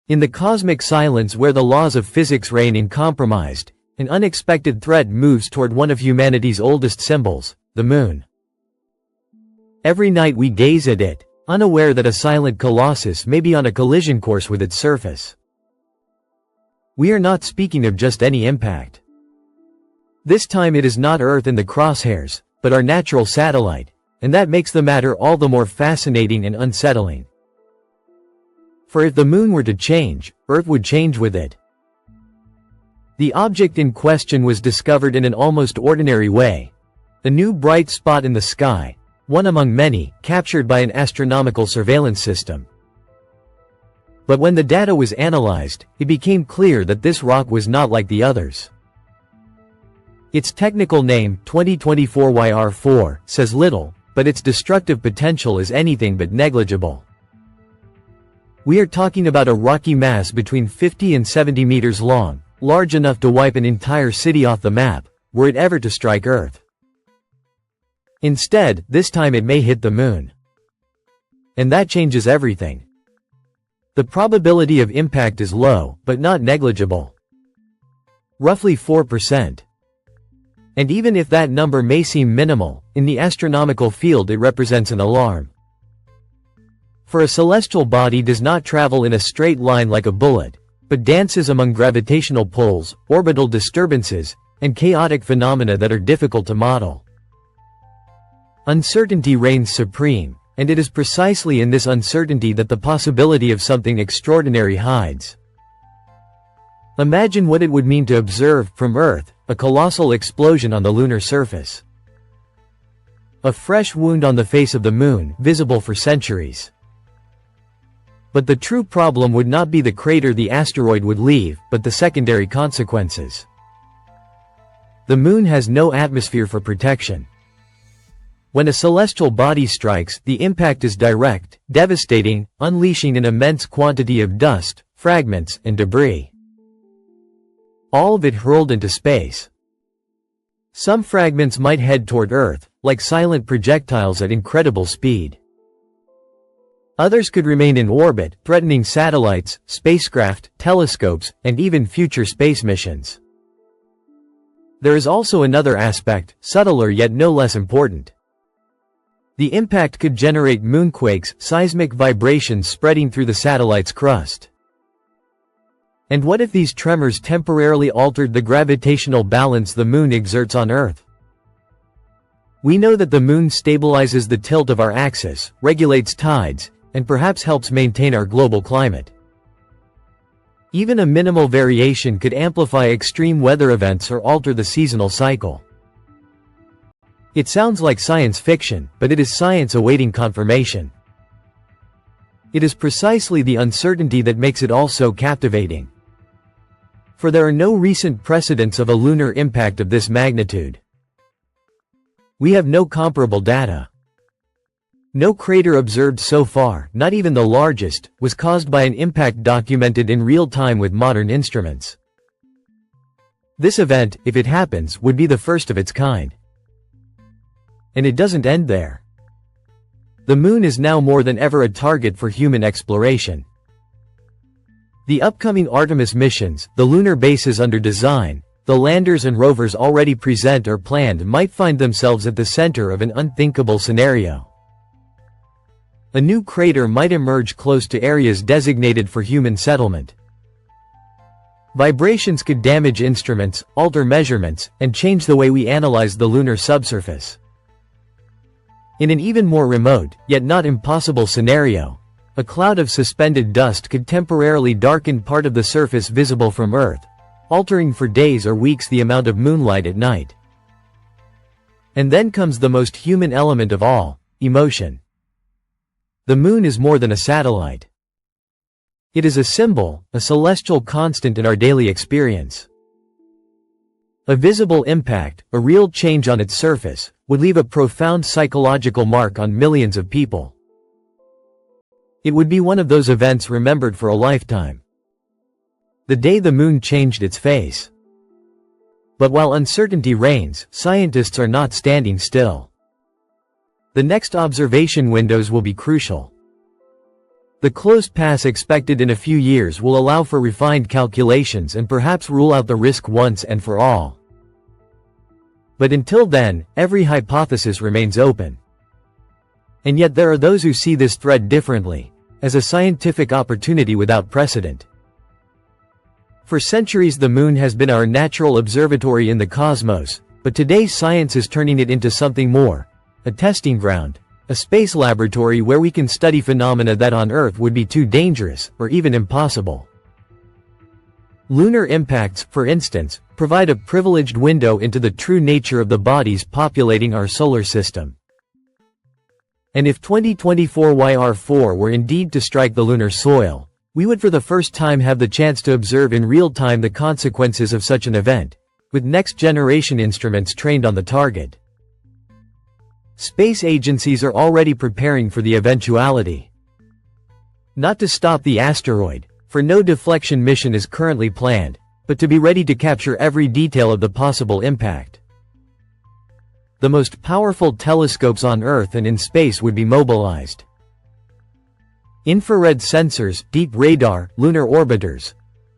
In the cosmic silence where the laws of physics reign uncompromised, an unexpected threat moves toward one of humanity's oldest symbols, the moon. Every night we gaze at it, unaware that a silent colossus may be on a collision course with its surface. We are not speaking of just any impact. This time it is not Earth in the crosshairs, but our natural satellite, and that makes the matter all the more fascinating and unsettling. For if the moon were to change, Earth would change with it. The object in question was discovered in an almost ordinary way. A new bright spot in the sky, one among many, captured by an astronomical surveillance system. But when the data was analyzed, it became clear that this rock was not like the others. Its technical name, 2024 YR4, says little, but its destructive potential is anything but negligible. We are talking about a rocky mass between 50 and 70 meters long, large enough to wipe an entire city off the map, were it ever to strike Earth. Instead, this time it may hit the moon. And that changes everything. The probability of impact is low, but not negligible. Roughly 4%. And even if that number may seem minimal, in the astronomical field it represents an alarm. For a celestial body does not travel in a straight line like a bullet, but dances among gravitational pulls, orbital disturbances, and chaotic phenomena that are difficult to model. Uncertainty reigns supreme, and it is precisely in this uncertainty that the possibility of something extraordinary hides. Imagine what it would mean to observe, from Earth, a colossal explosion on the lunar surface. A fresh wound on the face of the moon, visible for centuries. But the true problem would not be the crater the asteroid would leave, but the secondary consequences. The moon has no atmosphere for protection. When a celestial body strikes, the impact is direct, devastating, unleashing an immense quantity of dust, fragments, and debris. All of it hurled into space. Some fragments might head toward Earth, like silent projectiles at incredible speed. Others could remain in orbit, threatening satellites, spacecraft, telescopes, and even future space missions. There is also another aspect, subtler yet no less important. The impact could generate moonquakes, seismic vibrations spreading through the satellite's crust. And what if these tremors temporarily altered the gravitational balance the moon exerts on Earth? We know that the moon stabilizes the tilt of our axis, regulates tides, and perhaps helps maintain our global climate. Even a minimal variation could amplify extreme weather events or alter the seasonal cycle. It sounds like science fiction, but it is science awaiting confirmation. It is precisely the uncertainty that makes it all so captivating. For there are no recent precedents of a lunar impact of this magnitude. We have no comparable data. No crater observed so far, not even the largest, was caused by an impact documented in real time with modern instruments. This event, if it happens, would be the first of its kind. And it doesn't end there. The moon is now more than ever a target for human exploration. The upcoming Artemis missions, the lunar bases under design, the landers and rovers already present or planned might find themselves at the center of an unthinkable scenario. A new crater might emerge close to areas designated for human settlement. Vibrations could damage instruments, alter measurements, and change the way we analyze the lunar subsurface. In an even more remote, yet not impossible scenario, a cloud of suspended dust could temporarily darken part of the surface visible from Earth, altering for days or weeks the amount of moonlight at night. And then comes the most human element of all, emotion. The moon is more than a satellite. It is a symbol, a celestial constant in our daily experience. A visible impact, a real change on its surface, would leave a profound psychological mark on millions of people. It would be one of those events remembered for a lifetime. The day the moon changed its face. But while uncertainty reigns, scientists are not standing still. The next observation windows will be crucial. The close pass expected in a few years will allow for refined calculations and perhaps rule out the risk once and for all. But until then, every hypothesis remains open. And yet there are those who see this threat differently, as a scientific opportunity without precedent. For centuries the moon has been our natural observatory in the cosmos, but today science is turning it into something more, a testing ground, a space laboratory where we can study phenomena that on Earth would be too dangerous, or even impossible. Lunar impacts, for instance, provide a privileged window into the true nature of the bodies populating our solar system. And if 2024 YR4 were indeed to strike the lunar soil, we would for the first time have the chance to observe in real time the consequences of such an event, with next-generation instruments trained on the target. Space agencies are already preparing for the eventuality. Not to stop the asteroid, for no deflection mission is currently planned, but to be ready to capture every detail of the possible impact. The most powerful telescopes on Earth and in space would be mobilized. Infrared sensors, deep radar, lunar orbiters,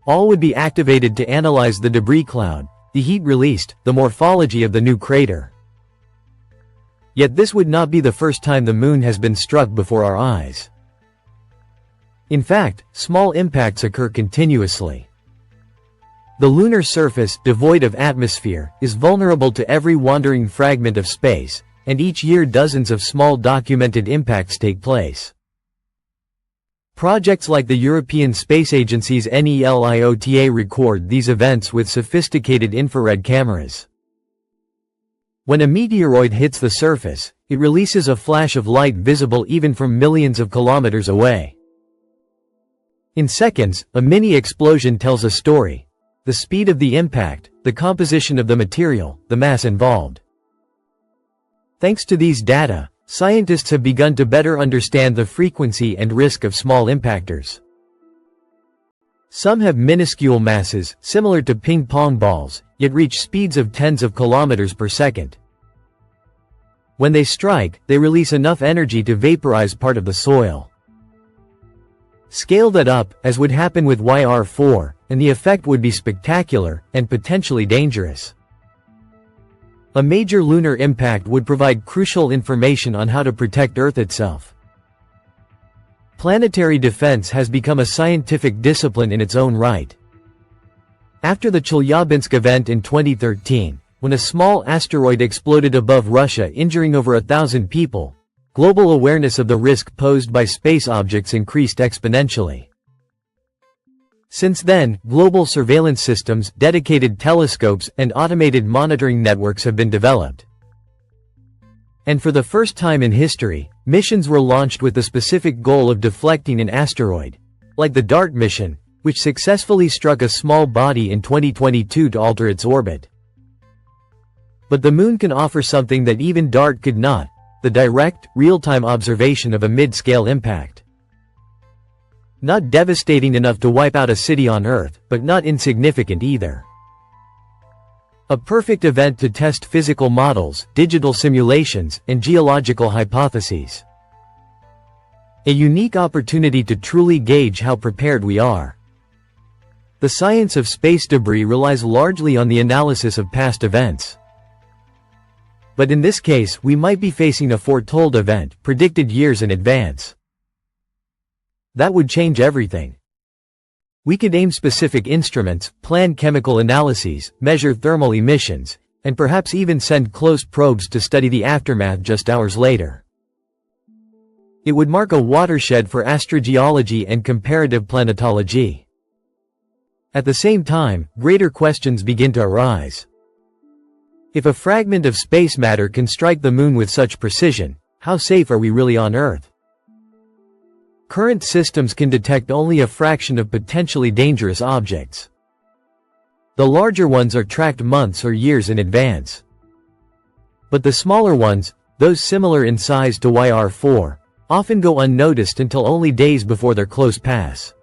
all would be activated to analyze the debris cloud, the heat released, the morphology of the new crater. Yet this would not be the first time the moon has been struck before our eyes. In fact, small impacts occur continuously. The lunar surface, devoid of atmosphere, is vulnerable to every wandering fragment of space, and each year dozens of small documented impacts take place. Projects like the European Space Agency's NELIOTA record these events with sophisticated infrared cameras. When a meteoroid hits the surface, it releases a flash of light visible even from millions of kilometers away. In seconds, a mini-explosion tells a story: the speed of the impact, the composition of the material, the mass involved. Thanks to these data, scientists have begun to better understand the frequency and risk of small impactors. Some have minuscule masses, similar to ping-pong balls, yet reach speeds of tens of kilometers per second. When they strike, they release enough energy to vaporize part of the soil. Scale that up, as would happen with YR4, and the effect would be spectacular, and potentially dangerous. A major lunar impact would provide crucial information on how to protect Earth itself. Planetary defense has become a scientific discipline in its own right. After the Chelyabinsk event in 2013, when a small asteroid exploded above Russia injuring over 1,000 people, global awareness of the risk posed by space objects increased exponentially. Since then, global surveillance systems, dedicated telescopes, and automated monitoring networks have been developed. And for the first time in history, missions were launched with the specific goal of deflecting an asteroid, like the DART mission, which successfully struck a small body in 2022 to alter its orbit. But the moon can offer something that even DART could not: the direct, real-time observation of a mid-scale impact. Not devastating enough to wipe out a city on Earth, but not insignificant either. A perfect event to test physical models, digital simulations, and geological hypotheses. A unique opportunity to truly gauge how prepared we are. The science of space debris relies largely on the analysis of past events. But in this case, we might be facing a foretold event, predicted years in advance. That would change everything. We could aim specific instruments, plan chemical analyses, measure thermal emissions, and perhaps even send close probes to study the aftermath just hours later. It would mark a watershed for astrogeology and comparative planetology. At the same time, greater questions begin to arise. If a fragment of space matter can strike the moon with such precision, how safe are we really on Earth? Current systems can detect only a fraction of potentially dangerous objects. The larger ones are tracked months or years in advance. But the smaller ones, those similar in size to YR4, often go unnoticed until only days before their close pass.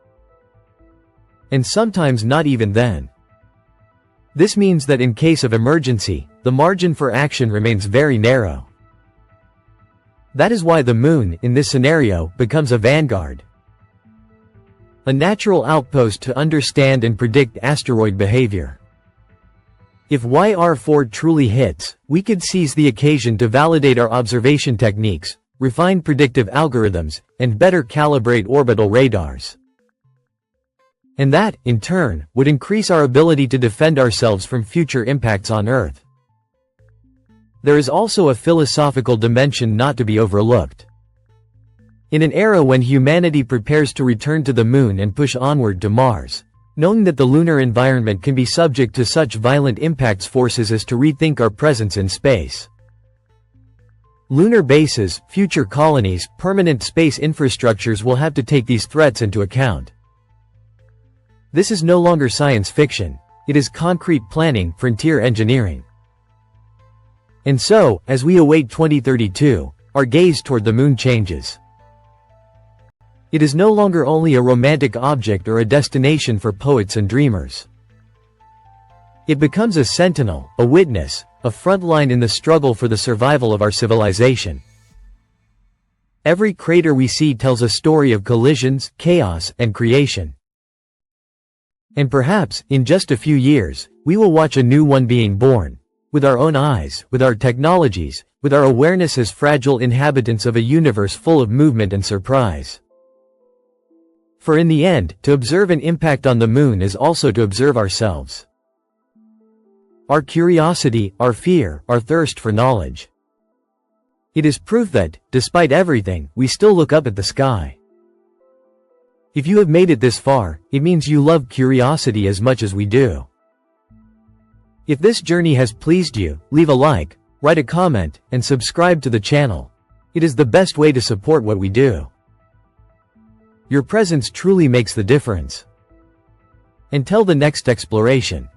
And sometimes not even then. This means that in case of emergency, the margin for action remains very narrow. That is why the moon, in this scenario, becomes a vanguard. a natural outpost to understand and predict asteroid behavior. If YR4 truly hits, we could seize the occasion to validate our observation techniques, refine predictive algorithms, and better calibrate orbital radars. And that, in turn, would increase our ability to defend ourselves from future impacts on Earth. There is also a philosophical dimension not to be overlooked. In an era when humanity prepares to return to the Moon and push onward to Mars, knowing that the lunar environment can be subject to such violent impacts forces us to rethink our presence in space. Lunar bases, future colonies, permanent space infrastructures will have to take these threats into account. This is no longer science fiction. It is concrete planning, frontier engineering. And so, as we await 2032, our gaze toward the Moon changes. It is no longer only a romantic object or a destination for poets and dreamers. It becomes a sentinel, a witness, a front line in the struggle for the survival of our civilization. Every crater we see tells a story of collisions, chaos, and creation. And perhaps, in just a few years, we will watch a new one being born. With our own eyes, with our technologies, with our awareness as fragile inhabitants of a universe full of movement and surprise. For in the end, to observe an impact on the Moon is also to observe ourselves. Our curiosity, our fear, our thirst for knowledge. It is proof that, despite everything, we still look up at the sky. If you have made it this far, it means you love curiosity as much as we do. If this journey has pleased you, leave a like, write a comment, and subscribe to the channel. It is the best way to support what we do. Your presence truly makes the difference. Until the next exploration.